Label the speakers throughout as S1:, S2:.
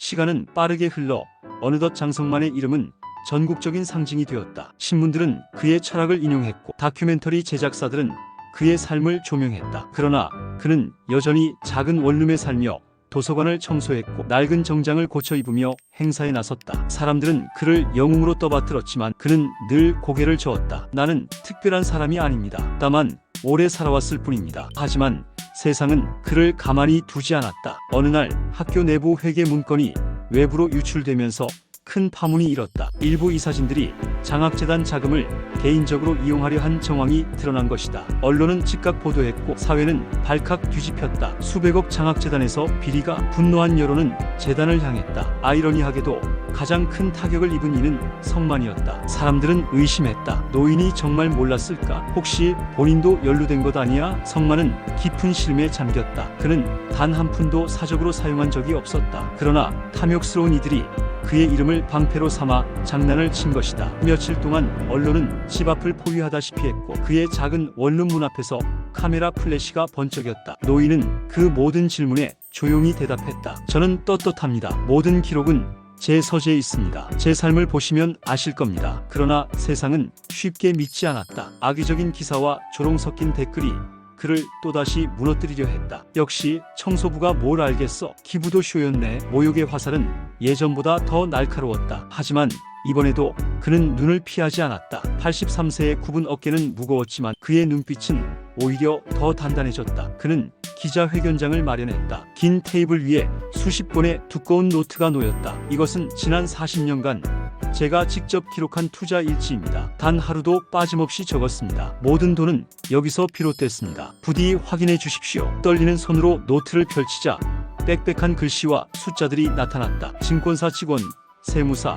S1: 시간은 빠르게 흘러 어느덧 장성만의 이름은 전국적인 상징이 되었다. 신문들은 그의 철학을 인용했고 다큐멘터리 제작사들은 그의 삶을 조명했다. 그러나 그는 여전히 작은 원룸에 살며 도서관을 청소했고 낡은 정장을 고쳐 입으며 행사에 나섰다. 사람들은 그를 영웅으로 떠받들었지만 그는 늘 고개를 저었다. 나는 특별한 사람이 아닙니다. 다만 오래 살아왔을 뿐입니다. 하지만 세상은 그를 가만히 두지 않았다. 어느 날 학교 내부 회계 문건이 외부로 유출되면서 큰 파문이 일었다. 일부 이사진들이 장학재단 자금을 개인적으로 이용하려 한 정황이 드러난 것이다. 언론은 즉각 보도했고 사회는 발칵 뒤집혔다. 수백억 장학재단에서 비리가 분노한 여론은 재단을 향했다. 아이러니하게도 가장 큰 타격을 입은 이는 성만이었다. 사람들은 의심했다. 노인이 정말 몰랐을까? 혹시 본인도 연루된 것 아니야? 성만은 깊은 시름에 잠겼다. 그는 단 한 푼도 사적으로 사용한 적이 없었다. 그러나 탐욕스러운 이들이 그의 이름을 방패로 삼아 장난을 친 것이다. 며칠 동안 언론은 집 앞을 포위하다시피 했고 그의 작은 원룸 문 앞에서 카메라 플래시가 번쩍였다. 노인은 그 모든 질문에 조용히 대답했다. 저는 떳떳합니다. 모든 기록은 제 서재에 있습니다. 제 삶을 보시면 아실 겁니다. 그러나 세상은 쉽게 믿지 않았다. 악의적인 기사와 조롱 섞인 댓글이 그를 또다시 무너뜨리려 했다. 역시 청소부가 뭘 알겠어. 기부도 쇼였네. 모욕의 화살은 예전보다 더 날카로웠다. 하지만 이번에도 그는 눈을 피하지 않았다. 83세의 굽은 어깨는 무거웠지만 그의 눈빛은 오히려 더 단단해졌다. 그는 기자회견장을 마련했다. 긴 테이블 위에 수십 권의 두꺼운 노트가 놓였다. 이것은 지난 40년간 제가 직접 기록한 투자 일지입니다. 단 하루도 빠짐없이 적었습니다. 모든 돈은 여기서 비롯됐습니다. 부디 확인해 주십시오. 떨리는 손으로 노트를 펼치자 빽빽한 글씨와 숫자들이 나타났다. 증권사 직원, 세무사,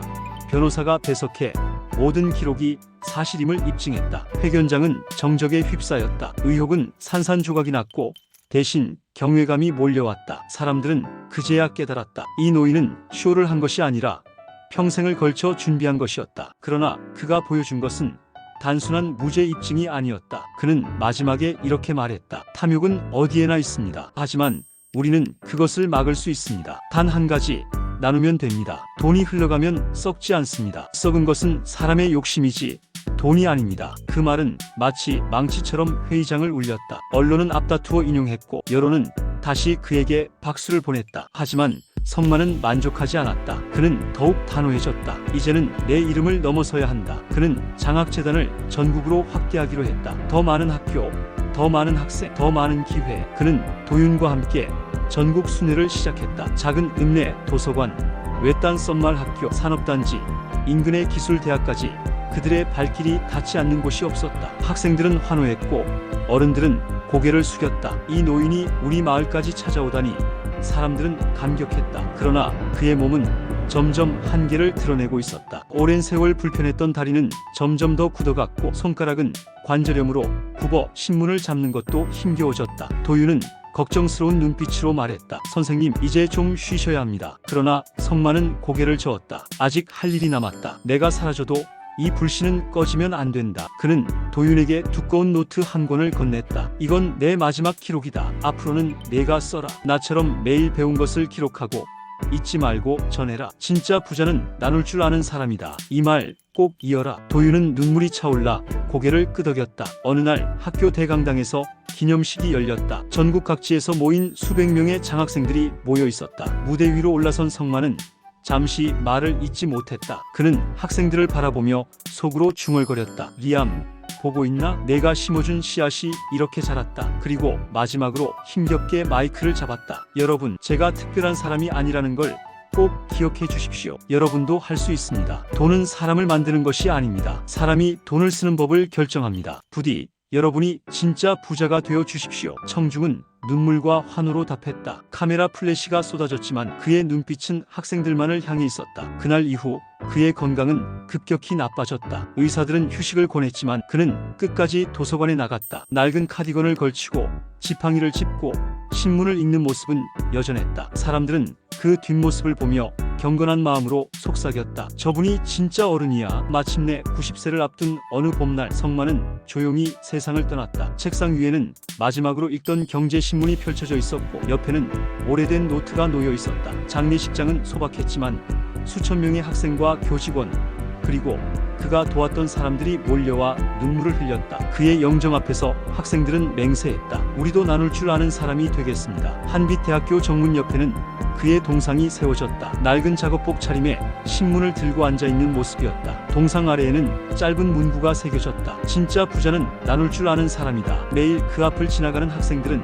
S1: 변호사가 배석해 모든 기록이 사실임을 입증했다. 회견장은 정적에 휩싸였다. 의혹은 산산조각이 났고 대신 경외감이 몰려왔다. 사람들은 그제야 깨달았다. 이 노인은 쇼를 한 것이 아니라 평생을 걸쳐 준비한 것이었다. 그러나 그가 보여준 것은 단순한 무죄 입증이 아니었다. 그는 마지막에 이렇게 말했다. 탐욕은 어디에나 있습니다. 하지만 우리는 그것을 막을 수 있습니다. 단 한 가지, 나누면 됩니다. 돈이 흘러가면 썩지 않습니다. 썩은 것은 사람의 욕심이지 돈이 아닙니다. 그 말은 마치 망치처럼 회의장을 울렸다. 언론은 앞다투어 인용했고 여론은 다시 그에게 박수를 보냈다. 하지만 성만은 만족하지 않았다. 그는 더욱 단호해졌다. 이제는 내 이름을 넘어서야 한다. 그는 장학재단을 전국으로 확대하기로 했다. 더 많은 학교, 더 많은 학생, 더 많은 기회. 그는 도윤과 함께 전국 순회를 시작했다. 작은 읍내 도서관, 외딴 썸말 학교, 산업단지, 인근의 기술대학까지 그들의 발길이 닿지 않는 곳이 없었다. 학생들은 환호했고 어른들은 고개를 숙였다. 이 노인이 우리 마을까지 찾아오다니 사람들은 감격했다. 그러나 그의 몸은 점점 한계를 드러내고 있었다. 오랜 세월 불편했던 다리는 점점 더 굳어갔고 손가락은 관절염으로 굽어 신문을 잡는 것도 힘겨워졌다. 도윤은 걱정스러운 눈빛으로 말했다. 선생님, 이제 좀 쉬셔야 합니다. 그러나 성만은 고개를 저었다. 아직 할 일이 남았다. 내가 사라져도 이 불씨는 꺼지면 안 된다. 그는 도윤에게 두꺼운 노트 한 권을 건넸다. 이건 내 마지막 기록이다. 앞으로는 내가 써라. 나처럼 매일 배운 것을 기록하고 잊지 말고 전해라. 진짜 부자는 나눌 줄 아는 사람이다. 이 말 꼭 이어라. 도윤은 눈물이 차올라 고개를 끄덕였다. 어느 날 학교 대강당에서 기념식이 열렸다. 전국 각지에서 모인 수백 명의 장학생들이 모여 있었다. 무대 위로 올라선 성만은 잠시 말을 잇지 못했다. 그는 학생들을 바라보며 속으로 중얼거렸다. 리암, 보고 있나? 내가 심어준 씨앗이 이렇게 자랐다. 그리고 마지막으로 힘겹게 마이크를 잡았다. 여러분, 제가 특별한 사람이 아니라는 걸 꼭 기억해 주십시오. 여러분도 할 수 있습니다. 돈은 사람을 만드는 것이 아닙니다. 사람이 돈을 쓰는 법을 결정합니다. 부디 여러분이 진짜 부자가 되어 주십시오. 청중은 눈물과 환호로 답했다. 카메라 플래시가 쏟아졌지만 그의 눈빛은 학생들만을 향해 있었다. 그날 이후 그의 건강은 급격히 나빠졌다. 의사들은 휴식을 권했지만 그는 끝까지 도서관에 나갔다. 낡은 카디건을 걸치고 지팡이를 짚고 신문을 읽는 모습은 여전했다. 사람들은 그 뒷모습을 보며 경건한 마음으로 속삭였다. 저분이 진짜 어른이야. 마침내 90세를 앞둔 어느 봄날 성만은 조용히 세상을 떠났다. 책상 위에는 마지막으로 읽던 경제신문이 펼쳐져 있었고 옆에는 오래된 노트가 놓여 있었다. 장례식장은 소박했지만 수천 명의 학생과 교직원 그리고 그가 도왔던 사람들이 몰려와 눈물을 흘렸다. 그의 영정 앞에서 학생들은 맹세했다. 우리도 나눌 줄 아는 사람이 되겠습니다. 한빛대학교 정문 옆에는 그의 동상이 세워졌다. 낡은 작업복 차림에 신문을 들고 앉아있는 모습이었다. 동상 아래에는 짧은 문구가 새겨졌다. 진짜 부자는 나눌 줄 아는 사람이다. 매일 그 앞을 지나가는 학생들은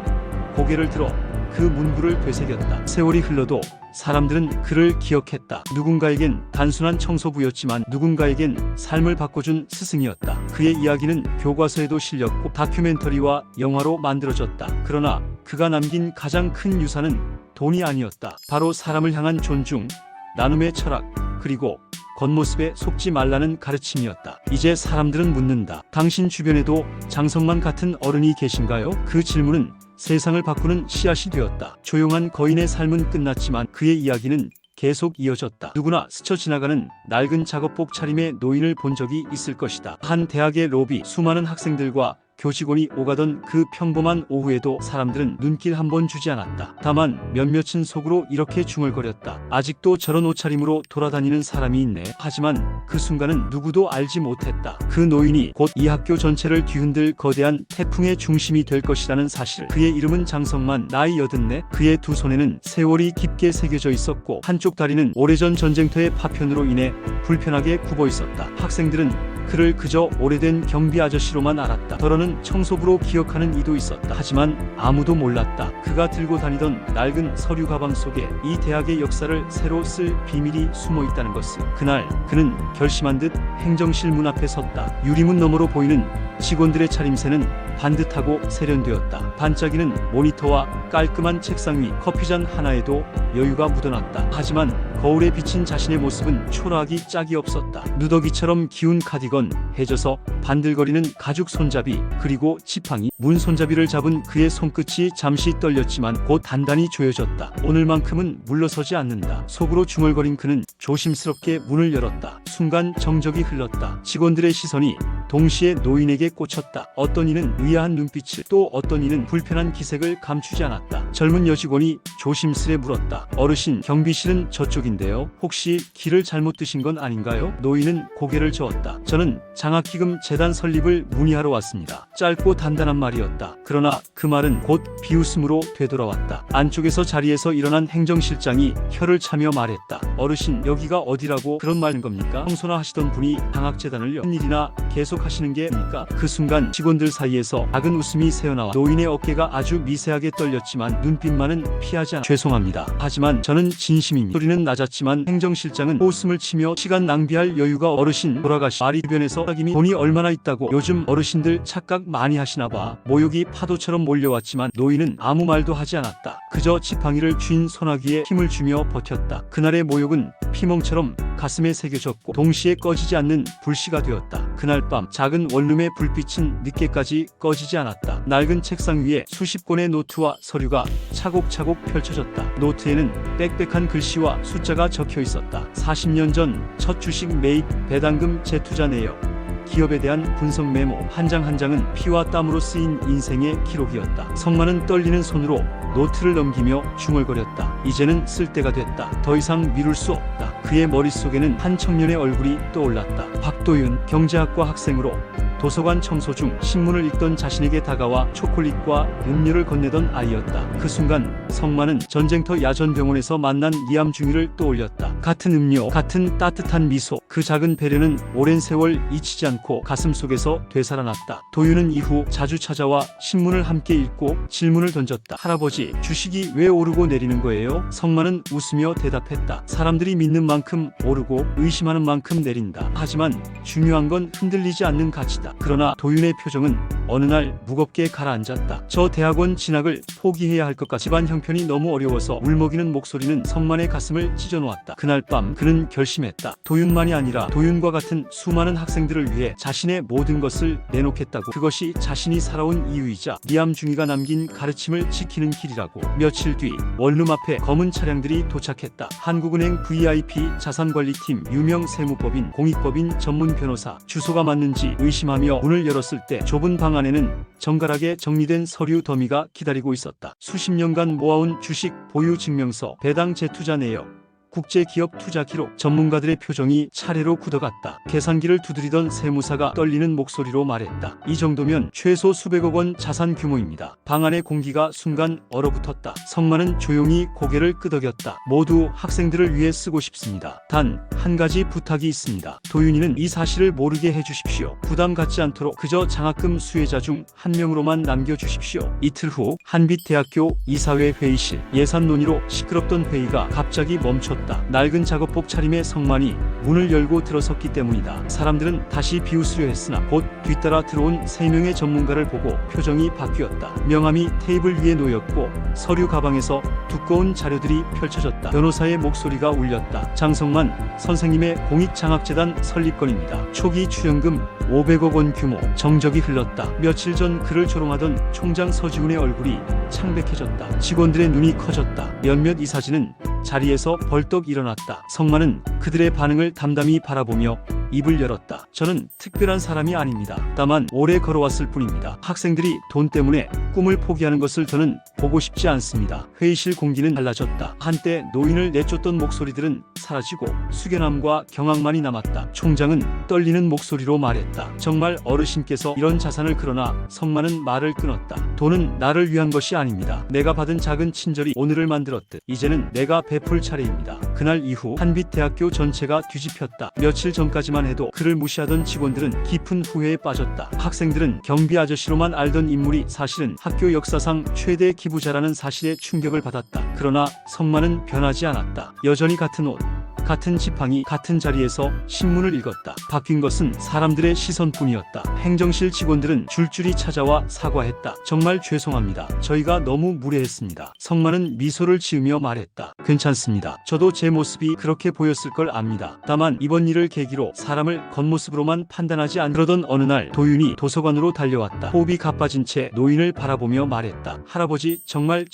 S1: 고개를 들어 그 문구를 되새겼다. 세월이 흘러도 사람들은 그를 기억했다. 누군가에겐 단순한 청소부였지만 누군가에겐 삶을 바꿔준 스승이었다. 그의 이야기는 교과서에도 실렸고 다큐멘터리와 영화로 만들어졌다. 그러나 그가 남긴 가장 큰 유산은 돈이 아니었다. 바로 사람을 향한 존중, 나눔의 철학, 그리고 겉모습에 속지 말라는 가르침이었다. 이제 사람들은 묻는다. 당신 주변에도 장성만 같은 어른이 계신가요? 그 질문은 세상을 바꾸는 씨앗이 되었다. 조용한 거인의 삶은 끝났지만 그의 이야기는 계속 이어졌다. 누구나 스쳐 지나가는 낡은 작업복 차림의 노인을 본 적이 있을 것이다. 한 대학의 로비, 수많은 학생들과 교직원이 오가던 그 평범한 오후에도 사람들은 눈길 한 번 주지 않았다. 다만 몇몇은 속으로 이렇게 중얼거렸다. 아직도 저런 옷차림으로 돌아다니는 사람이 있네. 하지만 그 순간은 누구도 알지 못했다. 그 노인이 곧 이 학교 전체를 뒤흔들 거대한 태풍의 중심이 될 것이라는 사실. 그의 이름은 장성만, 나이 84. 그의 두 손에는 세월이 깊게 새겨져 있었고 한쪽 다리는 오래전 전쟁터의 파편으로 인해 불편하게 굽어 있었다. 학생들은 그를 그저 오래된 경비 아저씨로만 알았다. 더러는 청소부로 기억하는 이도 있었다. 하지만 아무도 몰랐다. 그가 들고 다니던 낡은 서류 가방 속에 이 대학의 역사를 새로 쓸 비밀이 숨어 있다는 것을. 그날 그는 결심한 듯 행정실 문 앞에 섰다. 유리문 너머로 보이는 직원들의 차림새는 반듯하고 세련되었다. 반짝이는 모니터와 깔끔한 책상 위 커피잔 하나에도 여유가 묻어났다. 하지만 거울에 비친 자신의 모습은 초라하기 짝이 없었다. 누더기처럼 기운 카디건, 해져서 반들거리는 가죽 손잡이, 그리고 지팡이. 문 손잡이를 잡은 그의 손끝이 잠시 떨렸지만 곧 단단히 조여졌다. 오늘만큼은 물러서지 않는다. 속으로 중얼거린 그는 조심스럽게 문을 열었다. 순간 정적이 흘렀다. 직원들의 시선이 동시에 노인에게 꽂혔다. 어떤 이는 의아한 눈빛을, 또 어떤 이는 불편한 기색을 감추지 않았다. 젊은 여직원이 조심스레 물었다. 어르신, 경비실은 저쪽인데요. 혹시 길을 잘못 드신 건 아닌가요? 노인은 고개를 저었다. 저는 장학기금 재단 설립을 문의하러 왔습니다. 짧고 단단한 말이었다. 그러나 그 말은 곧 비웃음으로 되돌아왔다. 안쪽에서 자리에서 일어난 행정실장이 혀를 차며 말했다. 어르신, 여기가 어디라고 그런 말인 겁니까? 청소나 하시던 분이 장학재단을요. 한 일이나 계속 하시는 게 뭡니까? 그 순간 직원들 사이에서 작은 웃음이 새어나와 노인의 어깨가 아주 미세하게 떨렸지만 눈빛만은 피하지 않아. 죄송합니다. 하지만 저는 진심입니다. 소리는 낮았지만 행정실장은 호웃음을 치며 시간 낭비할 여유가. 어르신, 돌아가시. 말이 주변에서 sak임이 돈이 얼마나 있다고. 요즘 어르신들 착각 많이 하시나 봐. 모욕이 파도처럼 몰려왔지만 노인은 아무 말도 하지 않았다. 그저 지팡이를 쥔 소나기에 힘을 주며 버텼다. 그날의 모욕은 피멍처럼 가슴에 새겨졌고 동시에 꺼지지 않는 불씨가 되었다. 그날 밤 작은 원룸의 불빛은 늦게까지 꺼지지 않았다. 낡은 책상 위에 수십 권의 노트와 서류가 차곡차곡 펼쳐졌다. 노트에는 빽빽한 글씨와 숫자가 적혀 있었다. 40년 전 첫 주식 매입, 배당금 재투자 내역, 기업에 대한 분석 메모. 한 장 한 장은 피와 땀으로 쓰인 인생의 기록이었다. 성만은 떨리는 손으로 노트를 넘기며 중얼거렸다. 이제는 쓸 때가 됐다. 더 이상 미룰 수 없다. 그의 머릿속에는 한 청년의 얼굴이 떠올랐다. 박도윤, 경제학과 학생으로 도서관 청소 중 신문을 읽던 자신에게 다가와 초콜릿과 음료를 건네던 아이였다. 그 순간 성만은 전쟁터 야전병원에서 만난 리암 중위를 떠올렸다. 같은 음료, 같은 따뜻한 미소. 그 작은 배려는 오랜 세월 잊히지 않고 가슴속에서 되살아났다. 도윤은 이후 자주 찾아와 신문을 함께 읽고 질문을 던졌다. 할아버지, 주식이 왜 오르고 내리는 거예요? 성만은 웃으며 대답했다. 사람들이 믿는 만큼 오르고 의심하는 만큼 내린다. 하지만 중요한 건 흔들리지 않는 가치다. 그러나 도윤의 표정은 어느 날 무겁게 가라앉았다. 저 대학원 진학을 포기해야 할 것 같아. 집안 형편이 너무 어려워서 울먹이는 목소리는 성만의 가슴을 찢어놓았다. 그날 밤 그는 결심했다. 도윤만이 아니라 도윤과 같은 수많은 학생들을 위해 자신의 모든 것을 내놓겠다고. 그것이 자신이 살아온 이유이자 리암중이가 남긴 가르침을 지키는 길이라고. 며칠 뒤 원룸 앞에 검은 차량들이 도착했다. 한국은행 VIP 자산관리팀, 유명 세무법인, 공익법인 전문 변호사. 주소가 맞는지 의심하며 문을 열었을 때 좁은 방 안에는 정갈하게 정리된 서류 더미가 기다리고 있었다. 수십 년간 모아온 주식 보유 증명서, 배당 재투자 내역, 국제기업 투자 기록. 전문가들의 표정이 차례로 굳어갔다. 계산기를 두드리던 세무사가 떨리는 목소리로 말했다. 이 정도면 최소 수백억 원 자산 규모입니다. 방 안의 공기가 순간 얼어붙었다. 성만은 조용히 고개를 끄덕였다. 모두 학생들을 위해 쓰고 싶습니다. 단 한 가지 부탁이 있습니다. 도윤이는 이 사실을 모르게 해주십시오. 부담 갖지 않도록 그저 장학금 수혜자 중 한 명으로만 남겨주십시오. 이틀 후 한빛대학교 이사회 회의실. 예산 논의로 시끄럽던 회의가 갑자기 멈췄다. 낡은 작업복 차림의 성만이 문을 열고 들어섰기 때문이다. 사람들은 다시 비웃으려 했으나 곧 뒤따라 들어온 3명의 전문가를 보고 표정이 바뀌었다. 명함이 테이블 위에 놓였고 서류 가방에서 두꺼운 자료들이 펼쳐졌다. 변호사의 목소리가 울렸다. 장성만 선생님의 공익장학재단 설립건입니다. 초기 출연금 500억 원 규모. 정적이 흘렀다. 며칠 전 그를 조롱하던 총장 서지훈의 얼굴이 창백해졌다. 직원들의 눈이 커졌다. 몇몇 이사진은 자리에서 벌떡 일어났다. 성만은 그들의 반응을 담담히 바라보며 입을 열었다. 저는 특별한 사람이 아닙니다. 다만 오래 걸어왔을 뿐입니다. 학생들이 돈 때문에 꿈을 포기하는 것을 저는 보고 싶지 않습니다. 회의실 공기는 달라졌다. 한때 노인을 내쫓던 목소리들은 사라지고 숙연함과 경악만이 남았다. 총장은 떨리는 목소리로 말했다. 정말 어르신께서 이런 자산을. 그러나 성만은 말을 끊었다. 돈은 나를 위한 것이 아닙니다. 내가 받은 작은 친절이 오늘을 만들었듯 이제는 내가 베풀 차례입니다. 그날 이후 한빛대학교 전체가 뒤집혔다. 며칠 전까지만 해도 그를 무시하던 직원들은 깊은 후회에 빠졌다. 학생들은 경비 아저씨로만 알던 인물이 사실은 학교 역사상 최대 기부자라는 사실에 충격을 받았다. 그러나 성만은 변하지 않았다. 여전히 같은 옷, 같은 지팡이, 같은 자리에서 신문을 읽었다. 바뀐 것은 사람들의 시선뿐이었다. 행정실 직원들은 줄줄이 찾아와 사과했다. 정말 죄송합니다. 저희가 너무 무례했습니다. 성만은 미소를 지으며 말했다. 괜찮습니다. 저도 제 모습이 그렇게 보였을 걸 압니다. 다만 이번 일을 계기로 사람을 겉모습으로만 판단하지 않. 그러던 어느 날 도윤이 도서관으로 달려왔다. 호흡이 가빠진 채 노인을 바라보며 말했다. 할아버지, 정말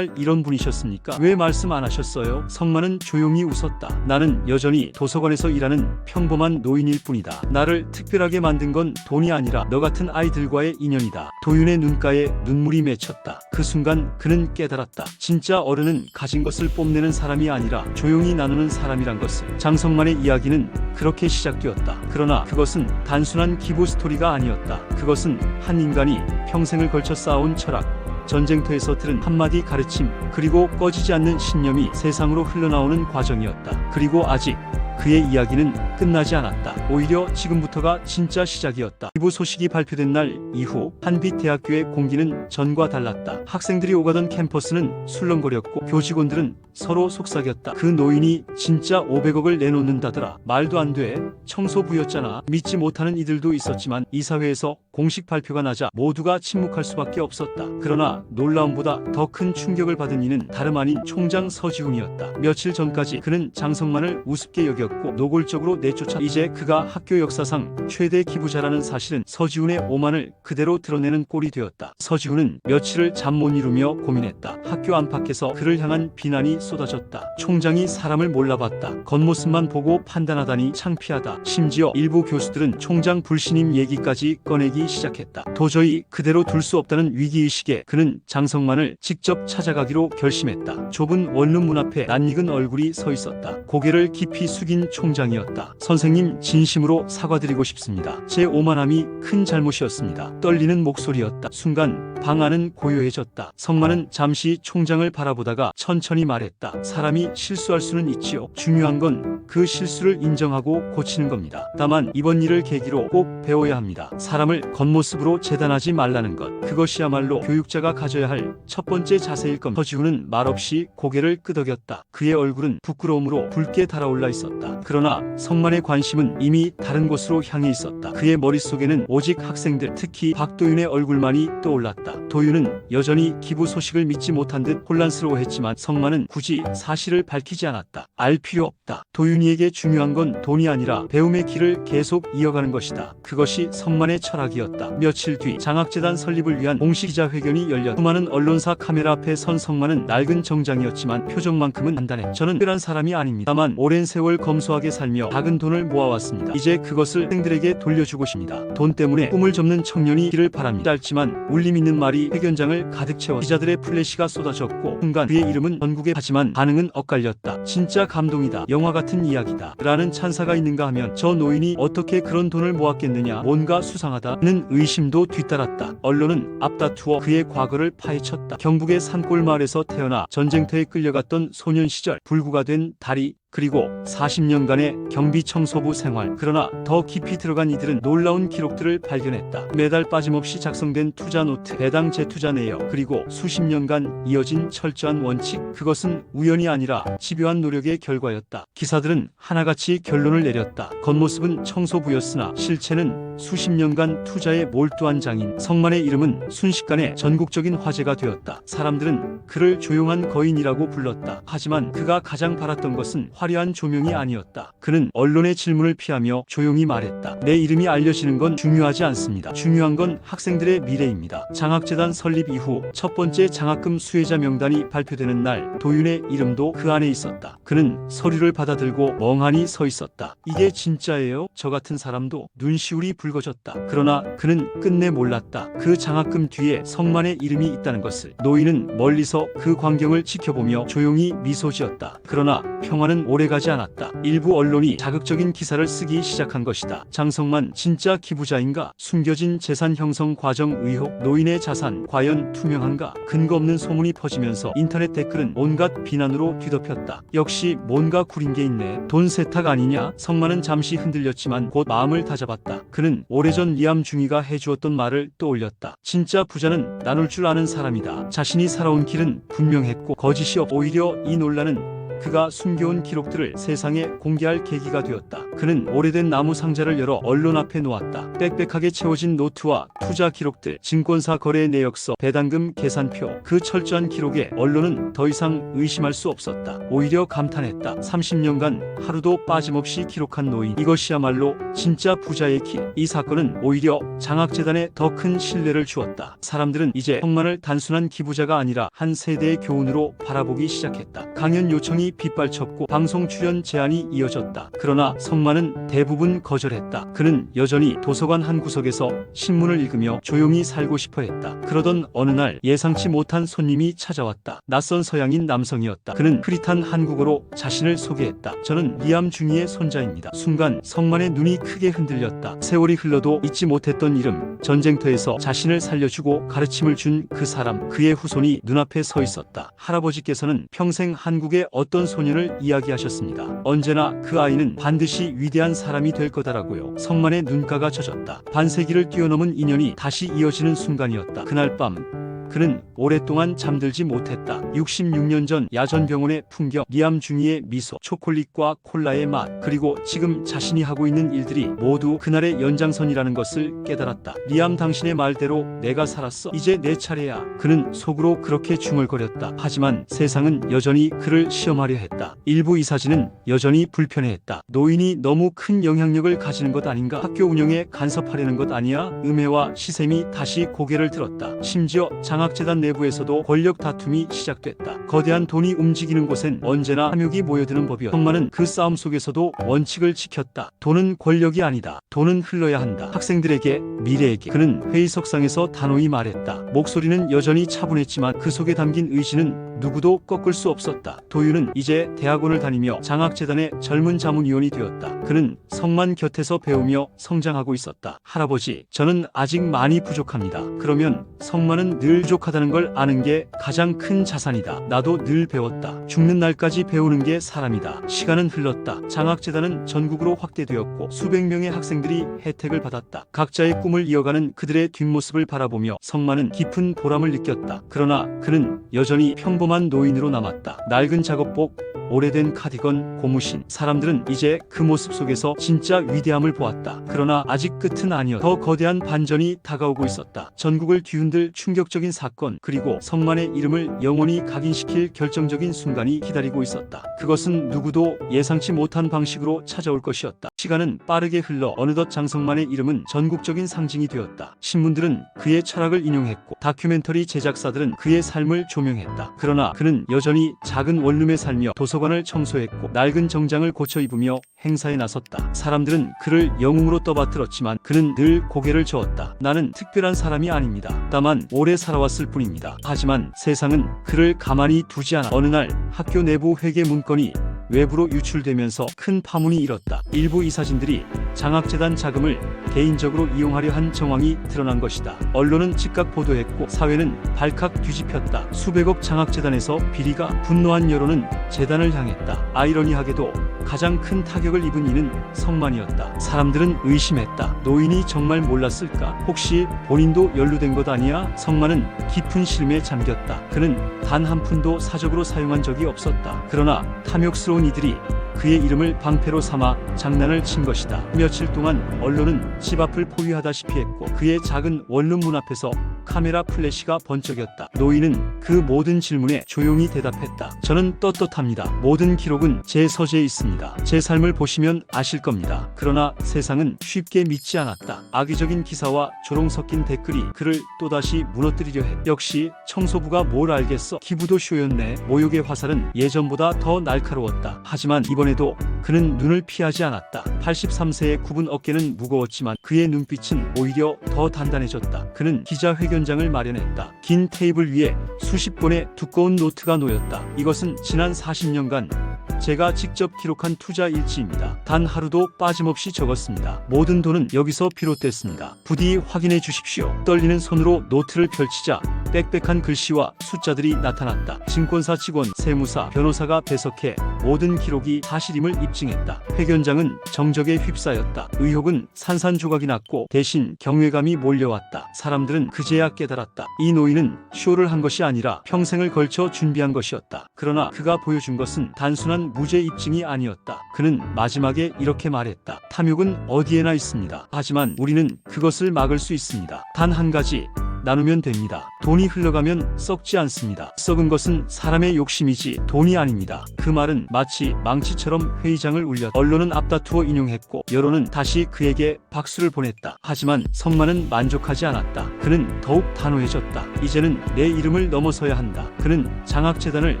S1: 이런 분이셨습니까? 왜 말씀 안 하셨어요? 성만은 조용히 웃었다. 나는 여전히 도서관에서 일하는 평범한 노인일 뿐이다. 나를 특별하게 만든 건 돈이 아니라 너 같은 아이들과의 인연이다. 도윤의 눈가에 눈물이 맺혔다. 그 순간 그는 깨달았다. 진짜 어른은 가진 것을 뽐내는 사람이 아니라 조용히 나누는 사람이란 것을. 장성만의 이야기는 그렇게 시작되었다. 그러나 그것은 단순한 기부 스토리가 아니었다. 그것은 한 인간이 평생을 걸쳐 쌓아온 철학, 전쟁터에서 들은 한마디 가르침, 그리고 꺼지지 않는 신념이 세상으로 흘러나오는 과정이었다. 그리고 아직 그의 이야기는 끝나지 않았다. 오히려 지금부터가 진짜 시작이었다. 기부 소식이 발표된 날 이후 한빛대학교의 공기는 전과 달랐다. 학생들이 오가던 캠퍼스는 술렁거렸고 교직원들은 서로 속삭였다. 그 노인이 진짜 500억을 내놓는다더라. 말도 안 돼. 청소부였잖아. 믿지 못하는 이들도 있었지만 이사회에서 공식 발표가 나자 모두가 침묵할 수밖에 없었다. 그러나 놀라움보다 더 큰 충격을 받은 이는 다름 아닌 총장 서지훈이었다. 며칠 전까지 그는 장성만을 우습게 여겼고 노골적으로 내쫓아. 이제 그가 학교 역사상 최대 기부자라는 사실은 서지훈의 오만을 그대로 드러내는 꼴이 되었다. 서지훈은 며칠을 잠 못 이루며 고민했다. 학교 안팎에서 그를 향한 비난이 쏟아졌다. 총장이 사람을 몰라봤다. 겉모습만 보고 판단하다니 창피하다. 심지어 일부 교수들은 총장 불신임 얘기까지 꺼내기 시작했다. 도저히 그대로 둘 수 없다는 위기의식에 그는 장성만을 직접 찾아가기로 결심했다. 좁은 원룸 문 앞에 낯익은 얼굴이 서 있었다. 고개를 깊이 숙인 총장이었다. 선생님, 진심으로 사과드리고 싶습니다. 제 오만함이 큰 잘못이었습니다. 떨리는 목소리였다. 순간 방 안은 고요해졌다. 성만은 잠시 총장을 바라보다가 천천히 말했다. 사람이 실수할 수는 있지요. 중요한 건 그 실수를 인정하고 고치는 겁니다. 다만 이번 일을 계기로 꼭 배워야 합니다. 사람을 겉모습으로 재단하지 말라는 것. 그것이야말로 교육자가 가져야 할 첫 번째 자세일 겁니다. 서지훈은 말없이 고개를 끄덕였다. 그의 얼굴은 부끄러움으로 붉게 달아올라 있었다. 그러나 성만의 관심은 이미 다른 곳으로 향해 있었다. 그의 머릿속에는 오직 학생들, 특히 박도윤의 얼굴만이 떠올랐다. 도윤은 여전히 기부 소식을 믿지 못한 듯 혼란스러워했지만 성만은 굳이 사실을 밝히지 않았다. 알 필요 없다. 도윤이에게 중요한 건 돈이 아니라 배움의 길을 계속 이어가는 것이다. 그것이 성만의 철학이었다. 며칠 뒤 장학재단 설립을 위한 공식 기자회견이 열렸다. 수많은 언론사 카메라 앞에 선 성만은 낡은 정장이었지만 표정만큼은 단단해. 저는 특별한 사람이 아닙니다. 다만 오랜 세월 검소하게 살며 작은 돈을 모아왔습니다. 이제 그것을 학생들에게 돌려주고 싶습니다. 돈 때문에 꿈을 접는 청년이 길을 바랍니다. 짧지만 울림 있는 말이 회견장을 가득 채워 기자들의 플래시가 쏟아졌고 순간 그의 이름은 전국에 하지만 반응은 엇갈렸다. 진짜 감동이다. 영화 같은 이야기다. 라는 찬사가 있는가 하면 저 노인이 어떻게 그런 돈을 모았겠느냐. 뭔가 수상하다는 의심도 뒤따랐다. 언론은 앞다투어 그의 과거를 파헤쳤다. 경북의 산골 마을에서 태어나 전쟁터에 끌려갔던 소년 시절 불구가 된 다리, 그리고 40년간의 경비청소부 생활. 그러나 더 깊이 들어간 이들은 놀라운 기록들을 발견했다. 매달 빠짐없이 작성된 투자 노트, 배당 재투자 내역, 그리고 수십 년간 이어진 철저한 원칙. 그것은 우연이 아니라 집요한 노력의 결과였다. 기사들은 하나같이 결론을 내렸다. 겉모습은 청소부였으나 실체는 수십 년간 투자에 몰두한 장인. 성만의 이름은 순식간에 전국적인 화제가 되었다. 사람들은 그를 조용한 거인이라고 불렀다. 하지만 그가 가장 바랐던 것은 화려한 조명이 아니었다. 그는 언론의 질문을 피하며 조용히 말했다. 내 이름이 알려지는 건 중요하지 않습니다. 중요한 건 학생들의 미래입니다. 장학재단 설립 이후 첫 번째 장학금 수혜자 명단이 발표되는 날 도윤의 이름도 그 안에 있었다. 그는 서류를 받아들고 멍하니 서 있었다. 이게 진짜예요? 저 같은 사람도 눈시울이 붉어졌다. 그러나 그는 끝내 몰랐다. 그 장학금 뒤에 성만의 이름이 있다는 것을. 노인은 멀리서 그 광경을 지켜보며 조용히 미소 지었다. 그러나 평화는 오래가지 않았다. 일부 언론이 자극적인 기사를 쓰기 시작한 것이다. 장성만 진짜 기부자인가? 숨겨진 재산 형성 과정 의혹, 노인의 자산 과연 투명한가? 근거 없는 소문이 퍼지면서 인터넷 댓글은 온갖 비난으로 뒤덮였다. 역시 뭔가 구린 게 있네. 돈 세탁 아니냐? 성만은 잠시 흔들렸지만 곧 마음을 다잡았다. 그는 오래전 리암 중위가 해주었던 말을 떠올렸다. 진짜 부자는 나눌 줄 아는 사람이다. 자신이 살아온 길은 분명했고 거짓이 없. 오히려 이 논란은 그가 숨겨온 기록들을 세상에 공개할 계기가 되었다. 그는 오래된 나무 상자를 열어 언론 앞에 놓았다. 빽빽하게 채워진 노트와 투자 기록들, 증권사 거래 내역서, 배당금 계산표. 그 철저한 기록에 언론은 더 이상 의심할 수 없었다. 오히려 감탄했다. 30년간 하루도 빠짐없이 기록한 노인. 이것이야말로 진짜 부자의 길. 이 사건은 오히려 장학재단에 더 큰 신뢰를 주었다. 사람들은 이제 성만을 단순한 기부자가 아니라 한 세대의 교훈으로 바라보기 시작했다. 강연 요청이 빗발쳤고 방송 출연 제안이 이어졌다. 그러나 성만은 대부분 거절했다. 그는 여전히 도서관 한 구석에서 신문을 읽으며 조용히 살고 싶어 했다. 그러던 어느 날 예상치 못한 손님이 찾아왔다. 낯선 서양인 남성이었다. 그는 흐릿한 한국어로 자신을 소개했다. 저는 리암 중위의 손자입니다. 순간 성만의 눈이 크게 흔들렸다. 세월이 흘러도 잊지 못했던 이름, 전쟁터에서 자신을 살려주고 가르침을 준 그 사람, 그의 후손이 눈앞에 서 있었다. 할아버지께서는 평생 한국의 어떤 소년을 이야기하셨습니다. 언제나 그 아이는 반드시 위대한 사람이 될 거다라고요. 성만의 눈가가 젖었다. 반세기를 뛰어넘은 인연이 다시 이어지는 순간이었다. 그날 밤 그는 오랫동안 잠들지 못했다. 66년 전 야전병원의 풍경, 리암 중위의 미소, 초콜릿과 콜라의 맛, 그리고 지금 자신이 하고 있는 일들이 모두 그날의 연장선이라는 것을 깨달았다. 리암, 당신의 말대로 내가 살았어. 이제 내 차례야. 그는 속으로 그렇게 중얼거렸다. 하지만 세상은 여전히 그를 시험하려 했다. 일부 이사진은 여전히 불편해했다. 노인이 너무 큰 영향력을 가지는 것 아닌가? 학교 운영에 간섭하려는 것 아니야? 음해와 시샘이 다시 고개를 들었다. 심지어 장학재단 내부에서도 권력 다툼이 시작됐다. 거대한 돈이 움직이는 곳엔 언제나 탐욕이 모여드는 법이었다. 성만은 그 싸움 속에서도 원칙을 지켰다. 돈은 권력이 아니다. 돈은 흘러야 한다. 학생들에게, 미래에게. 그는 회의석상에서 단호히 말했다. 목소리는 여전히 차분했지만 그 속에 담긴 의지는 누구도 꺾을 수 없었다. 도윤은 이제 대학원을 다니며 장학재단의 젊은 자문위원이 되었다. 그는 성만 곁에서 배우며 성장하고 있었다. 할아버지, 저는 아직 많이 부족합니다. 그러면 성만은 늘 부족하다는 걸 아는 게 가장 큰 자산이다. 나도 늘 배웠다. 죽는 날까지 배우는 게 사람이다. 시간은 흘렀다. 장학재단은 전국으로 확대되었고 수백 명의 학생들이 혜택을 받았다. 각자의 꿈을 이어가는 그들의 뒷모습을 바라보며 성만은 깊은 보람을 느꼈다. 그러나 그는 여전히 평범한 노인으로 남았다. 낡은 작업복, 오래된 카디건, 고무신. 사람들은 이제 그 모습 속에서 진짜 위대함을 보았다. 그러나 아직 끝은 아니었다. 더 거대한 반전이 다가오고 있었다. 전국을 뒤흔들 충격적인 사건, 그리고 성만의 이름을 영원히 각인시킬 결정적인 순간이 기다리고 있었다. 그것은 누구도 예상치 못한 방식으로 찾아올 것이었다. 시간은 빠르게 흘러 어느덧 장성만의 이름은 전국적인 상징이 되었다. 신문들은 그의 철학을 인용했고 다큐멘터리 제작사들은 그의 삶을 조명했다. 그러나 그는 여전히 작은 원룸에 살며 도서관을 청소했고 낡은 정장을 고쳐 입으며 행사에 나섰다. 사람들은 그를 영웅으로 떠받들었지만 그는 늘 고개를 저었다. 나는 특별한 사람이 아닙니다. 다만 오래 살아왔을 뿐입니다. 하지만 세상은 그를 가만히 두지 않아. 어느 날 학교 내부 회계 문건이 외부로 유출되면서 큰 파문이 일었다. 일부 이사진들이 장학재단 자금을 개인적으로 이용하려 한 정황이 드러난 것이다. 언론은 즉각 보도했고 사회는 발칵 뒤집혔다. 수백억 장학재단에서 비리가 분노한 여론은 재단을 향했다. 아이러니하게도 가장 큰 타격을 입은 이는 성만이었다. 사람들은 의심했다. 노인이 정말 몰랐을까? 혹시 본인도 연루된 것 아니야? 성만은 깊은 실매에 잠겼다. 그는 단 한 푼도 사적으로 사용한 적이 없었다. 그러나 탐욕스러운 이들이 그의 이름을 방패로 삼아 장난을 친 것이다. 며칠 동안 언론은 집 앞을 포위하다시피 했고 그의 작은 원룸 문 앞에서 카메라 플래시가 번쩍였다. 노인은 그 모든 질문에 조용히 대답했다. 저는 떳떳합니다. 모든 기록은 제 서재에 있습니다. 제 삶을 보시면 아실 겁니다. 그러나 세상은 쉽게 믿지 않았다. 악의적인 기사와 조롱 섞인 댓글이 그를 또다시 무너뜨리려 했다. 역시 청소부가 뭘 알겠어. 기부도 쇼였네. 모욕의 화살은 예전보다 더 날카로웠다. 하지만 이번에도 그는 눈을 피하지 않았다. 83세의 굽은 어깨는 무거웠지만 그의 눈빛은 오히려 더 단단해졌다. 그는 기자회견장을 마련했다. 긴 테이블 위에 수십 권의 두꺼운 노트가 놓였다. 이것은 지난 40년간 제가 직접 기록한 투자 일지입니다. 단 하루도 빠짐없이 적었습니다. 모든 돈은 여기서 비롯됐습니다. 부디 확인해 주십시오. 떨리는 손으로 노트를 펼치자 빽빽한 글씨와 숫자들이 나타났다. 증권사 직원, 세무사, 변호사가 배석해 모든 기록이 사실임을 입증했다. 회견장은 정적에 휩싸였다. 의혹은 산산조각이 났고 대신 경외감이 몰려왔다. 사람들은 그제야 깨달았다. 이 노인은 쇼를 한 것이 아니라 평생을 걸쳐 준비한 것이었다. 그러나 그가 보여준 것은 단순한 무죄 입증이 아니었다. 그는 마지막에 이렇게 말했다. 탐욕은 어디에나 있습니다. 하지만 우리는 그것을 막을 수 있습니다. 단 한 가지, 나누면 됩니다. 돈이 흘러가면 썩지 않습니다. 썩은 것은 사람의 욕심이지 돈이 아닙니다. 그 말은 마치 망치처럼 회의장을 울렸다. 언론은 앞다투어 인용했고 여론은 다시 그에게 박수를 보냈다. 하지만 성만은 만족하지 않았다. 그는 더욱 단호해졌다. 이제는 내 이름을 넘어서야 한다. 그는 장학재단을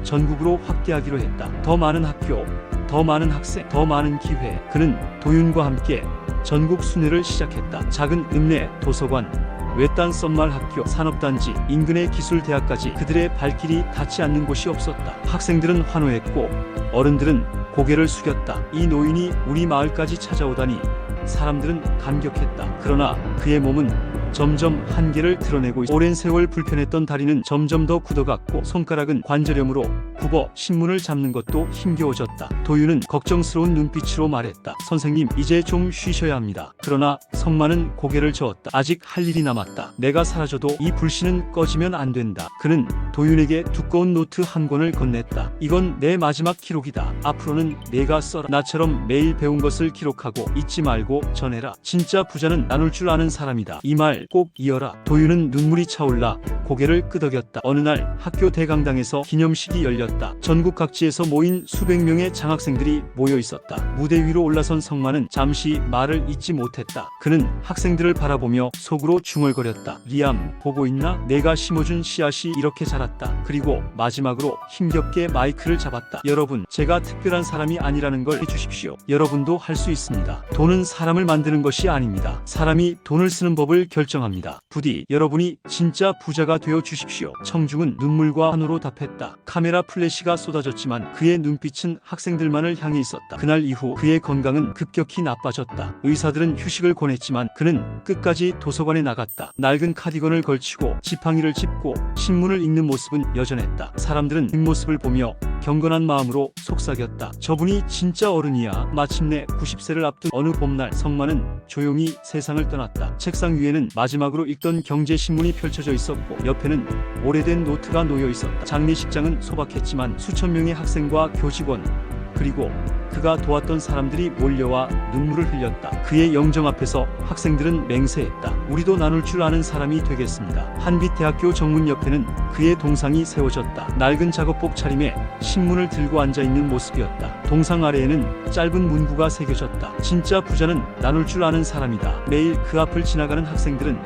S1: 전국으로 확대하기로 했다. 더 많은 학교, 더 많은 학생, 더 많은 기회. 그는 도윤과 함께 전국 순회를 시작했다. 작은 읍내, 도서관, 외딴 썸말 학교, 산업단지, 인근의 기술대학까지 그들의 발길이 닿지 않는 곳이 없었다. 학생들은 환호했고 어른들은 고개를 숙였다. 이 노인이 우리 마을까지 찾아오다니. 사람들은 감격했다. 그러나 그의 몸은 점점 한계를 드러내고 오랜 세월 불편했던 다리는 점점 더 굳어갔고 손가락은 관절염으로 굽어 신문을 잡는 것도 힘겨워졌다. 도윤은 걱정스러운 눈빛으로 말했다. 선생님, 이제 좀 쉬셔야 합니다. 그러나 성만은 고개를 저었다. 아직 할 일이 남았다. 내가 사라져도 이 불씨는 꺼지면 안 된다. 그는 도윤에게 두꺼운 노트 한 권을 건넸다. 이건 내 마지막 기록이다. 앞으로는 내가 써라. 나처럼 매일 배운 것을 기록하고 잊지 말고 전해라. 진짜 부자는 나눌 줄 아는 사람이다. 이 말 꼭 이어라. 도윤은 눈물이 차올라 고개를 끄덕였다. 어느 날 학교 대강당에서 기념식이 열렸다. 전국 각지에서 모인 수백 명의 장학생들이 모여 있었다. 무대 위로 올라선 성만은 잠시 말을 잇지 못했다. 그는 학생들을 바라보며 속으로 중얼거렸다. 리암, 보고 있나? 내가 심어준 씨앗이 이렇게 자랐다. 그리고 마지막으로 힘겹게 마이크를 잡았다. 여러분, 제가 특별한 사람이 아니라는 걸 해주십시오. 여러분도 할 수 있습니다. 돈은 사람을 만드는 것이 아닙니다. 사람이 돈을 쓰는 법을 결정 결정합니다. 부디 여러분이 진짜 부자가 되어 주십시오. 청중은 눈물과 환호로 답했다. 카메라 플래시가 쏟아졌지만 그의 눈빛은 학생들만을 향해 있었다. 그날 이후 그의 건강은 급격히 나빠졌다. 의사들은 휴식을 권했지만 그는 끝까지 도서관에 나갔다. 낡은 카디건을 걸치고 지팡이를 짚고 신문을 읽는 모습은 여전했다. 사람들은 뒷모습을 보며 경건한 마음으로 속삭였다. 저분이 진짜 어른이야. 마침내 90세를 앞둔 어느 봄날 성만은 조용히 세상을 떠났다. 책상 위에는 마지막으로 읽던 경제신문이 펼쳐져 있었고 옆에는 오래된 노트가 놓여 있었다. 장례식장은 소박했지만 수천 명의 학생과 교직원 그리고 그가 도왔던 사람들이 몰려와 눈물을 흘렸다. 그의 영정 앞에서 학생들은 맹세했다. 우리도 나눌 줄 아는 사람이 되겠습니다. 한빛대학교 정문 옆에는 그의 동상이 세워졌다. 낡은 작업복 차림에 신문을 들고 앉아있는 모습이었다. 동상 아래에는 짧은 문구가 새겨졌다. 진짜 부자는 나눌 줄 아는 사람이다. 매일 그 앞을 지나가는 학생들은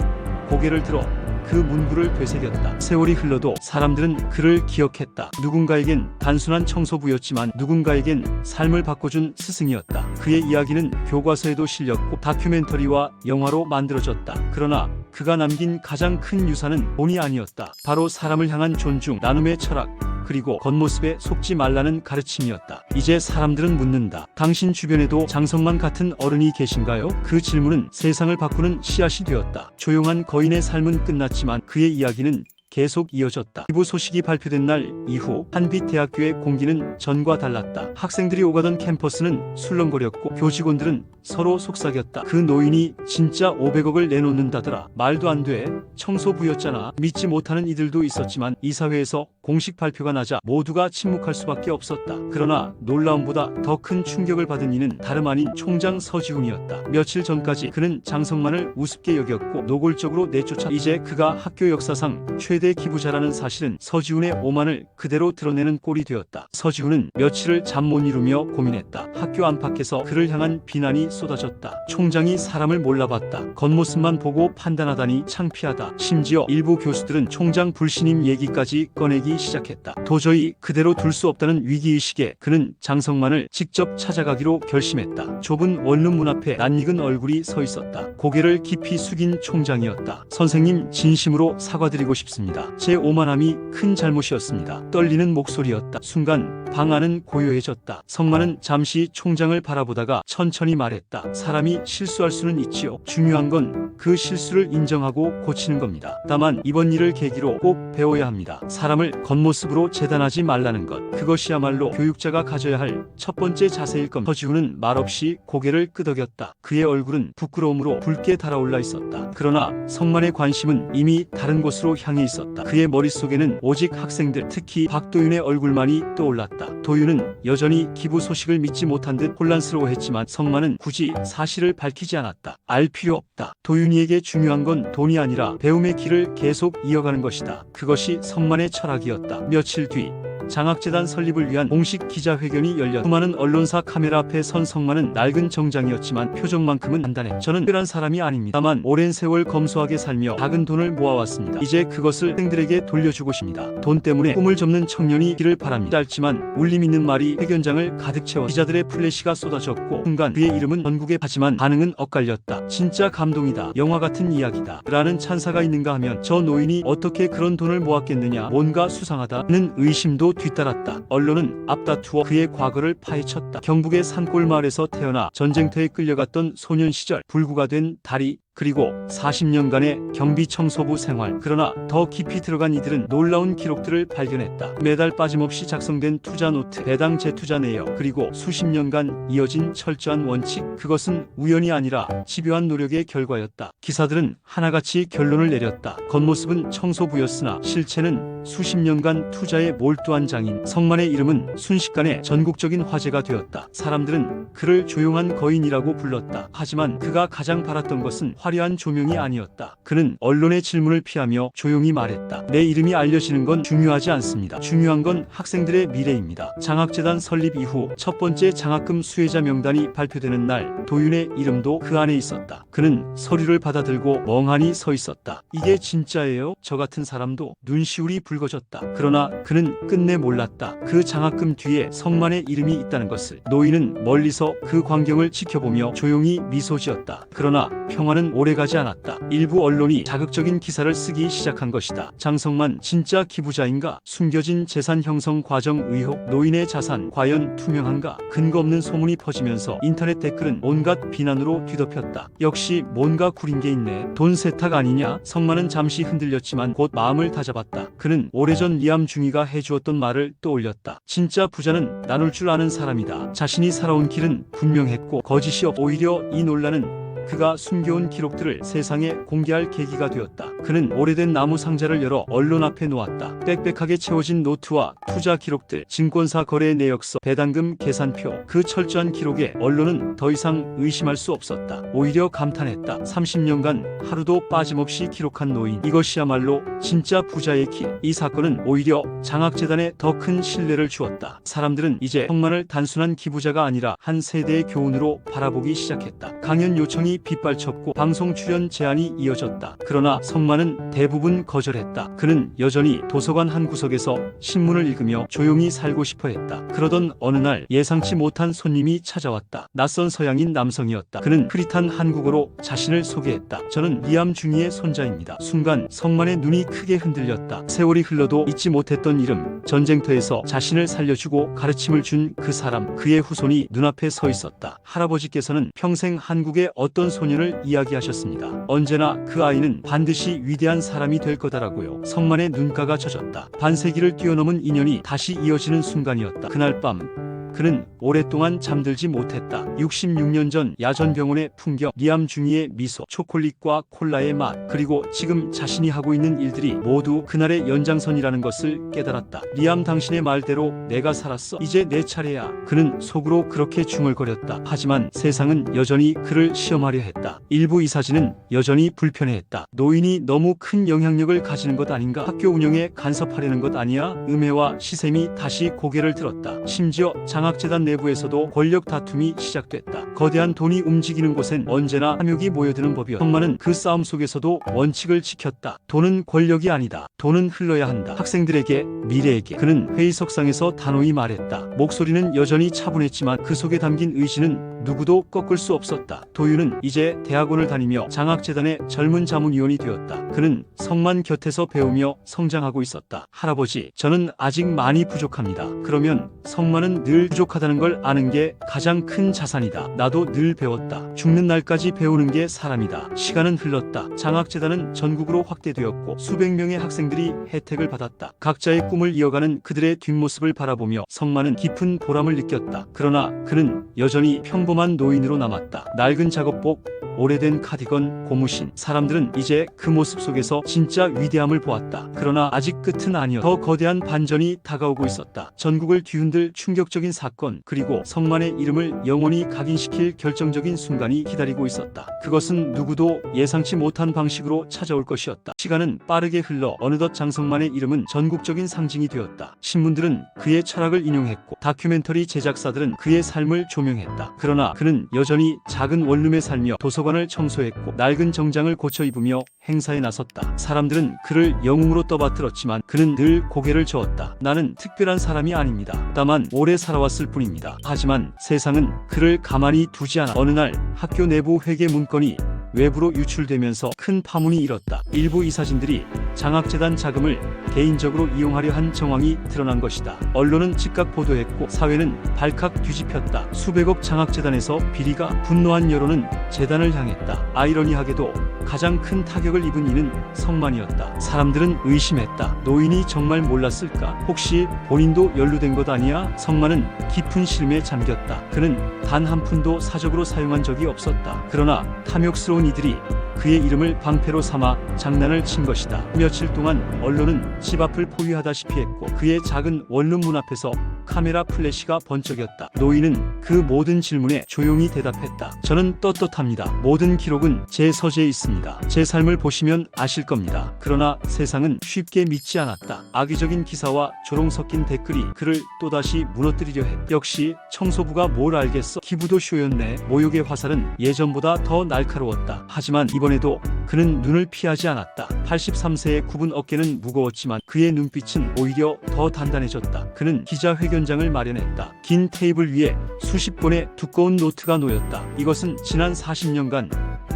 S1: 고개를 들어 그 문구를 되새겼다. 세월이 흘러도 사람들은 그를 기억했다. 누군가에겐 단순한 청소부였지만 누군가에겐 삶을 바꿔준 스승이었다. 그의 이야기는 교과서에도 실렸고 다큐멘터리와 영화로 만들어졌다. 그러나 그가 남긴 가장 큰 유산은 돈이 아니었다. 바로 사람을 향한 존중, 나눔의 철학, 그리고 겉모습에 속지 말라는 가르침이었다. 이제 사람들은 묻는다. 당신 주변에도 장성만 같은 어른이 계신가요? 그 질문은 세상을 바꾸는 씨앗이 되었다. 조용한 거인의 삶은 끝났지만 그의 이야기는 계속 이어졌다. 기부 소식이 발표된 날 이후 한빛대학교의 공기는 전과 달랐다. 학생들이 오가던 캠퍼스는 술렁거렸고 교직원들은 서로 속삭였다. 그 노인이 진짜 500억을 내놓는다더라. 말도 안 돼. 청소부였잖아. 믿지 못하는 이들도 있었지만 이사회에서 공식 발표가 나자 모두가 침묵할 수밖에 없었다. 그러나 놀라움보다 더 큰 충격을 받은 이는 다름 아닌 총장 서지훈이었다. 며칠 전까지 그는 장성만을 우습게 여겼고 노골적으로 내쫓아 이제 그가 학교 역사상 최대 기부자라는 사실은 서지훈의 오만을 그대로 드러내는 꼴이 되었다. 서지훈은 며칠을 잠 못 이루며 고민했다. 학교 안팎에서 그를 향한 비난이 쏟아졌다. 총장이 사람을 몰라봤다. 겉모습만 보고 판단하다니 창피하다. 심지어 일부 교수들은 총장 불신임 얘기까지 꺼내기 시작했다. 도저히 그대로 둘 수 없다는 위기의식에 그는 장성만을 직접 찾아가기로 결심했다. 좁은 원룸 문 앞에 낯익은 얼굴이 서 있었다. 고개를 깊이 숙인 총장이었다. 선생님, 진심으로 사과드리고 싶습니다. 제 오만함이 큰 잘못이었습니다. 떨리는 목소리였다. 순간 방 안은 고요해졌다. 성만은 잠시 총장을 바라보다가 천천히 말했다. 사람이 실수할 수는 있지요. 중요한 건 그 실수를 인정하고 고치는 겁니다. 다만 이번 일을 계기로 꼭 배워야 합니다. 사람을 겉모습으로 재단하지 말라는 것. 그것이야말로 교육자가 가져야 할 첫 번째 자세일 겁니다. 서지훈은 말없이 고개를 끄덕였다. 그의 얼굴은 부끄러움으로 붉게 달아올라 있었다. 그러나 성만의 관심은 이미 다른 곳으로 향해 있었다. 그의 머릿속에는 오직 학생들, 특히 박도윤의 얼굴만이 떠올랐다. 도윤은 여전히 기부 소식을 믿지 못한 듯 혼란스러워했지만 성만은 굳이 사실을 밝히지 않았다. 알 필요 없다. 도윤이에게 중요한 건 돈이 아니라 배움의 길을 계속 이어가는 것이다. 그것이 성만의 철학이었다. 며칠 뒤 장학재단 설립을 위한 공식 기자회견이 열렸다. 수많은 언론사 카메라 앞에 선 성만은 낡은 정장이었지만 표정만큼은 단단해. 저는 특별한 사람이 아닙니다. 다만 오랜 세월 검소하게 살며 작은 돈을 모아왔습니다. 이제 그것을 학생들에게 돌려주고 싶습니다. 돈 때문에 꿈을 접는 청년이 길을 바랍니다. 짧지만 울림 있는 말이 회견장을 가득 채워 기자들의 플래시가 쏟아졌고 순간 그의 이름은 전국에 하지만 반응은 엇갈렸다. 진짜 감동이다. 영화 같은 이야기다. 라는 찬사가 있는가 하면 저 노인이 어떻게 그런 돈을 모았겠느냐. 뭔가 수상하다는 의심도 뒤따랐다. 언론은 앞다투어 그의 과거를 파헤쳤다. 경북의 산골 마을에서 태어나 전쟁터에 끌려갔던 소년 시절 불구가 된 다리, 그리고 40년간의 경비 청소부 생활. 그러나 더 깊이 들어간 이들은 놀라운 기록들을 발견했다. 매달 빠짐없이 작성된 투자 노트, 배당 재투자 내역, 그리고 수십 년간 이어진 철저한 원칙. 그것은 우연이 아니라 집요한 노력의 결과였다. 기사들은 하나같이 결론을 내렸다. 겉모습은 청소부였으나 실체는 수십 년간 투자에 몰두한 장인. 성만의 이름은 순식간에 전국적인 화제가 되었다. 사람들은 그를 조용한 거인이라고 불렀다. 하지만 그가 가장 바랐던 것은 화려한 조명이 아니었다. 그는 언론의 질문을 피하며 조용히 말했다. 내 이름이 알려지는 건 중요하지 않습니다. 중요한 건 학생들의 미래입니다. 장학재단 설립 이후 첫 번째 장학금 수혜자 명단이 발표되는 날 도윤의 이름도 그 안에 있었다. 그는 서류를 받아들고 멍하니 서 있었다. 이게 진짜예요? 저 같은 사람도 눈시울이 붉어졌다. 그러나 그는 끝내 몰랐다. 그 장학금 뒤에 성만의 이름이 있다는 것을. 노인은 멀리서 그 광경을 지켜보며 조용히 미소 지었다. 그러나 평화는 하지만 오래가지 않았다. 일부 언론이 자극적인 기사를 쓰기 시작한 것이다. 장성만 진짜 기부자인가? 숨겨진 재산 형성 과정 의혹, 노인의 자산 과연 투명한가? 근거 없는 소문이 퍼지면서 인터넷 댓글은 온갖 비난으로 뒤덮였다. 역시 뭔가 구린 게 있네. 돈 세탁 아니냐? 성만은 잠시 흔들렸지만 곧 마음을 다잡았다. 그는 오래전 리암 중이가 해주었던 말을 떠올렸다. 진짜 부자는 나눌 줄 아는 사람이다. 자신이 살아온 길은 분명했고 거짓이 없. 오히려 이 논란은 그가 숨겨온 기록들을 세상에 공개할 계기가 되었다. 그는 오래된 나무 상자를 열어 언론 앞에 놓았다. 빽빽하게 채워진 노트와 투자 기록들, 증권사 거래 내역서, 배당금 계산표. 그 철저한 기록에 언론은 더 이상 의심할 수 없었다. 오히려 감탄했다. 30년간 하루도 빠짐없이 기록한 노인. 이것이야말로 진짜 부자의 길. 이 사건은 오히려 장학재단에 더 큰 신뢰를 주었다. 사람들은 이제 성만을 단순한 기부자가 아니라 한 세대의 교훈으로 바라보기 시작했다. 강연 요청이 빗발쳤고 방송 출연 제안이 이어졌다. 그러나 성만은 대부분 거절했다. 그는 여전히 도서관 한 구석에서 신문을 읽으며 조용히 살고 싶어 했다. 그러던 어느 날 예상치 못한 손님이 찾아왔다. 낯선 서양인 남성이었다. 그는 흐릿한 한국어로 자신을 소개했다. 저는 리암 중이의 손자입니다. 순간 성만의 눈이 크게 흔들렸다. 세월이 흘러도 잊지 못했던 이름, 전쟁터에서 자신을 살려주고 가르침을 준 그 사람, 그의 후손이 눈앞에 서 있었다. 할아버지께서는 평생 한국의 어떤 소년을 이야기하셨습니다. 언제나 그 아이는 반드시 위대한 사람이 될 거다라고요. 성만의 눈가가 젖었다. 반세기를 뛰어넘은 인연이 다시 이어지는 순간이었다. 그날 밤 그는 오랫동안 잠들지 못했다. 66년 전 야전병원의 풍경, 리암 중이의 미소, 초콜릿과 콜라의 맛, 그리고 지금 자신이 하고 있는 일들이 모두 그날의 연장선이라는 것을 깨달았다. 리암, 당신의 말대로 내가 살았어. 이제 내 차례야. 그는 속으로 그렇게 중얼거렸다. 하지만 세상은 여전히 그를 시험하려 했다. 일부 이사진은 여전히 불편해했다. 노인이 너무 큰 영향력을 가지는 것 아닌가? 학교 운영에 간섭하려는 것 아니야? 음해와 시샘이 다시 고개를 들었다. 심지어 장학재단 내부에서도 권력 다툼이 시작됐다. 거대한 돈이 움직이는 곳엔 언제나 탐욕이 모여드는 법이었다. 성만은 그 싸움 속에서도 원칙을 지켰다. 돈은 권력이 아니다. 돈은 흘러야 한다. 학생들에게, 미래에게. 그는 회의석상에서 단호히 말했다. 목소리는 여전히 차분했지만 그 속에 담긴 의지는 누구도 꺾을 수 없었다. 도윤은 이제 대학원을 다니며 장학재단의 젊은 자문위원이 되었다. 그는 성만 곁에서 배우며 성장하고 있었다. 할아버지, 저는 아직 많이 부족합니다. 그러면 성만은 늘 부족하다는 걸 아는 게 가장 큰 자산이다. 나도 늘 배웠다. 죽는 날까지 배우는 게 사람이다. 시간은 흘렀다. 장학재단은 전국으로 확대되었고 수백 명의 학생들이 혜택을 받았다. 각자의 꿈을 이어가는 그들의 뒷모습을 바라보며 성만은 깊은 보람을 느꼈다. 그러나 그는 여전히 평범한 노인으로 남았다. 낡은 작업복, 오래된 카디건, 고무신. 사람들은 이제 그 모습 속에서 진짜 위대함을 보았다. 그러나 아직 끝은 아니었다. 더 거대한 반전이 다가오고 있었다. 전국을 뒤흔들 충격적인 사건, 그리고 성만의 이름을 영원히 각인시킬 결정적인 순간이 기다리고 있었다. 그것은 누구도 예상치 못한 방식으로 찾아올 것이었다. 시간은 빠르게 흘러 어느덧 장성만의 이름은 전국적인 상징이 되었다. 신문들은 그의 철학을 인용했고 다큐멘터리 제작사들은 그의 삶을 조명했다. 그러나 그는 여전히 작은 원룸에 살며 도서관을 청소했고 낡은 정장을 고쳐 입으며 행사에 나섰다. 사람들은 그를 영웅으로 떠받들었지만 그는 늘 고개를 저었다. 나는 특별한 사람이 아닙니다. 다만 오래 살아왔을 뿐입니다. 하지만 세상은 그를 가만히 두지 않아. 어느 날 학교 내부 회계 문건이 외부로 유출되면서 큰 파문이 일었다. 일부 이사진들이 장학재단 자금을 개인적으로 이용하려 한 정황이 드러난 것이다. 언론은 즉각 보도했고 사회는 발칵 뒤집혔다. 수백억 장학재단에서 비리가. 분노한 여론은 재단을 향했다. 아이러니하게도 가장 큰 타격을 입은 이는 성만이었다. 사람들은 의심했다. 노인이 정말 몰랐을까? 혹시 본인도 연루된 것 아니야? 성만은 깊은 실매에 잠겼다. 그는 단 한 푼도 사적으로 사용한 적이 없었다. 그러나 탐욕스러운 이들이 그의 이름을 방패로 삼아 장난을 친 것이다. 며칠 동안 언론은 집 앞을 포위하다시피 했고 그의 작은 원룸 문 앞에서 카메라 플래시가 번쩍였다. 노인은 그 모든 질문에 조용히 대답했다. 저는 떳떳합니다. 모든 기록은 제 서재에 있습니다. 제 삶을 보시면 아실 겁니다. 그러나 세상은 쉽게 믿지 않았다. 악의적인 기사와 조롱 섞인 댓글이 그를 또다시 무너뜨리려 했다. 역시 청소부가 뭘 알겠어? 기부도 쇼였네. 모욕의 화살은 예전보다 더 날카로웠다. 하지만 이번에도 그는 눈을 피하지 않았다. 83세의 굽은 어깨는 무거웠지만 그의 눈빛은 오히려 더 단단해졌다. 그는 기자회견장을 마련했다. 긴 테이블 위에 수십 권의 두꺼운 노트가 놓였다. 이것은 지난 40년간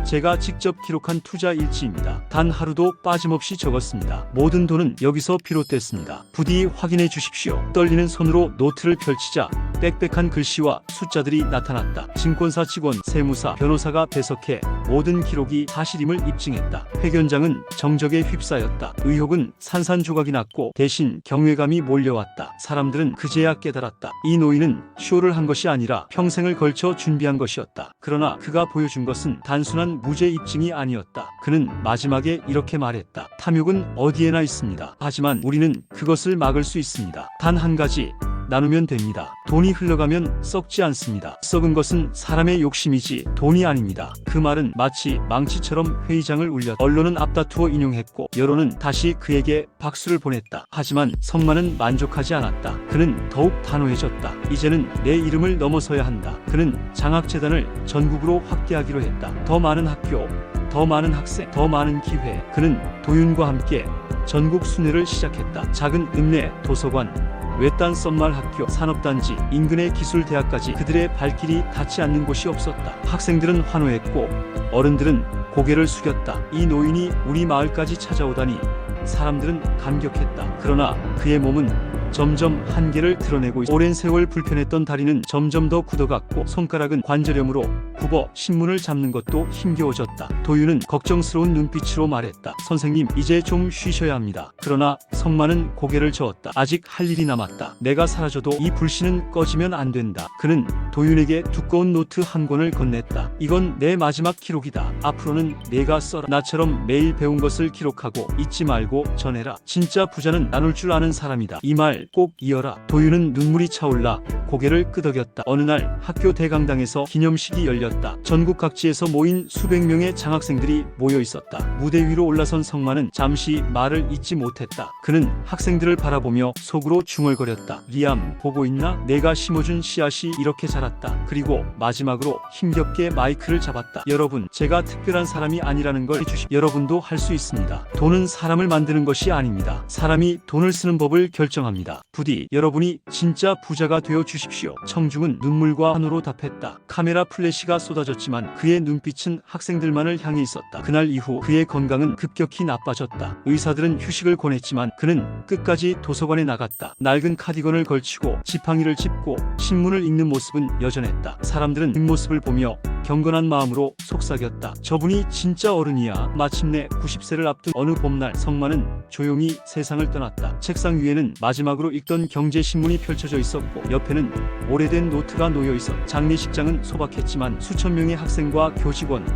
S1: 제가 직접 기록한 투자 일지입니다. 단 하루도 빠짐없이 적었습니다. 모든 돈은 여기서 비롯됐습니다. 부디 확인해 주십시오. 떨리는 손으로 노트를 펼치자 빽빽한 글씨와 숫자들이 나타났다. 증권사 직원, 세무사, 변호사가 배석해 모든 기록이 사실임을 입증했다. 회견장은 정적에 휩싸였다. 의혹은 산산조각이 났고 대신 경외감이 몰려왔다. 사람들은 그제야 깨달았다. 이 노인은 쇼를 한 것이 아니라 평생을 걸쳐 준비한 것이었다. 그러나 그가 보여준 것은 단순한 무죄 입증이 아니었다. 그는 마지막에 이렇게 말했다. 탐욕은 어디에나 있습니다. 하지만 우리는 그것을 막을 수 있습니다. 단 한 가지, 나누면 됩니다. 돈이 흘러가면 썩지 않습니다. 썩은 것은 사람의 욕심이지 돈이 아닙니다. 그 말은 마치 망치처럼 회의장을 울렸다. 언론은 앞다투어 인용했고 여론은 다시 그에게 박수를 보냈다. 하지만 성만은 만족하지 않았다. 그는 더욱 단호해졌다. 이제는 내 이름을 넘어서야 한다. 그는 장학재단을 전국으로 확대하기로 했다. 더 많은 학교, 더 많은 학생, 더 많은 기회. 그는 도윤과 함께 전국 순회를 시작했다. 작은 읍내, 도서관, 외딴 썸말 학교, 산업단지, 인근의 기술대학까지 그들의 발길이 닿지 않는 곳이 없었다. 학생들은 환호했고 어른들은 고개를 숙였다. 이 노인이 우리 마을까지 찾아오다니 사람들은 감격했다. 그러나 그의 몸은 점점 한계를 드러내고 오랜 세월 불편했던 다리는 점점 더 굳어갔고 손가락은 관절염으로 굽어 신문을 잡는 것도 힘겨워졌다. 도윤은 걱정스러운 눈빛으로 말했다. 선생님, 이제 좀 쉬셔야 합니다. 그러나 성만은 고개를 저었다. 아직 할 일이 남았다. 내가 사라져도 이 불씨는 꺼지면 안 된다. 그는 도윤에게 두꺼운 노트 한 권을 건넸다. 이건 내 마지막 기록이다. 앞으로는 내가 써라. 나처럼 매일 배운 것을 기록하고 잊지 말고 전해라. 진짜 부자는 나눌 줄 아는 사람이다. 이 말 꼭 이어라. 도윤은 눈물이 차올라 고개를 끄덕였다. 어느 날 학교 대강당에서 기념식이 열렸다. 전국 각지에서 모인 수백 명의 장학생들이 모여 있었다. 무대 위로 올라선 성만은 잠시 말을 잇지 못했다. 그는 학생들을 바라보며 속으로 중얼거렸다. 리암, 보고 있나? 내가 심어준 씨앗이 이렇게 자랐다. 그리고 마지막으로 힘겹게 마이크를 잡았다. 여러분, 제가 특별한 사람이 아니라는 걸 여러분도 할 수 있습니다. 돈은 사람을 만드는 것이 아닙니다. 사람이 돈을 쓰는 법을 결정합니다. 부디 여러분이 진짜 부자가 되어 주십시오. 청중은 눈물과 환호로 답했다. 카메라 플래시가 쏟아졌지만 그의 눈빛은 학생들만을 향해 있었다. 그날 이후 그의 건강은 급격히 나빠졌다. 의사들은 휴식을 권했지만 그는 끝까지 도서관에 나갔다. 낡은 카디건을 걸치고 지팡이를 짚고 신문을 읽는 모습은 여전했다. 사람들은 뒷모습을 보며 경건한 마음으로 속삭였다. 저분이 진짜 어른이야. 마침내 90세를 앞둔 어느 봄날 성만은 조용히 세상을 떠났다. 책상 위에는 마지막으로 읽던 경제신문이 펼쳐져 있었고 옆에는 오래된 노트가 놓여 있었다. 장례식장은 소박했지만 수천 명의 학생과 교직원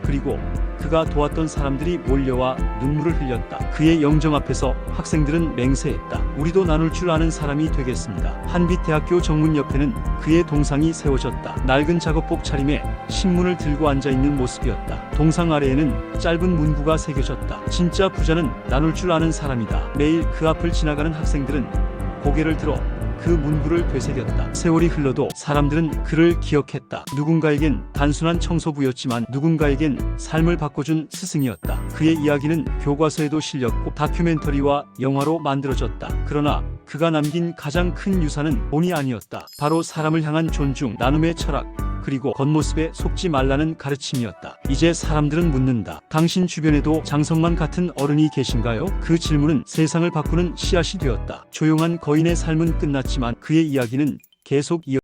S1: 그리고 그가 도왔던 사람들이 몰려와 눈물을 흘렸다. 그의 영정 앞에서 학생들은 맹세했다. 우리도 나눌 줄 아는 사람이 되겠습니다. 한빛대학교 정문 옆에는 그의 동상이 세워졌다. 낡은 작업복 차림에 신문을 들고 앉아있는 모습이었다. 동상 아래에는 짧은 문구가 새겨졌다. 진짜 부자는 나눌 줄 아는 사람이다. 매일 그 앞을 지나가는 학생들은 고개를 들어 그 문구를 되새겼다. 세월이 흘러도 사람들은 그를 기억했다. 누군가에겐 단순한 청소부였지만 누군가에겐 삶을 바꿔준 스승이었다. 그의 이야기는 교과서에도 실렸고 다큐멘터리와 영화로 만들어졌다. 그러나 그가 남긴 가장 큰 유산은 돈이 아니었다. 바로 사람을 향한 존중, 나눔의 철학, 그리고 겉모습에 속지 말라는 가르침이었다. 이제 사람들은 묻는다. 당신 주변에도 장성만 같은 어른이 계신가요? 그 질문은 세상을 바꾸는 씨앗이 되었다. 조용한 거인의 삶은 끝났지만 그의 이야기는 계속 이어졌다.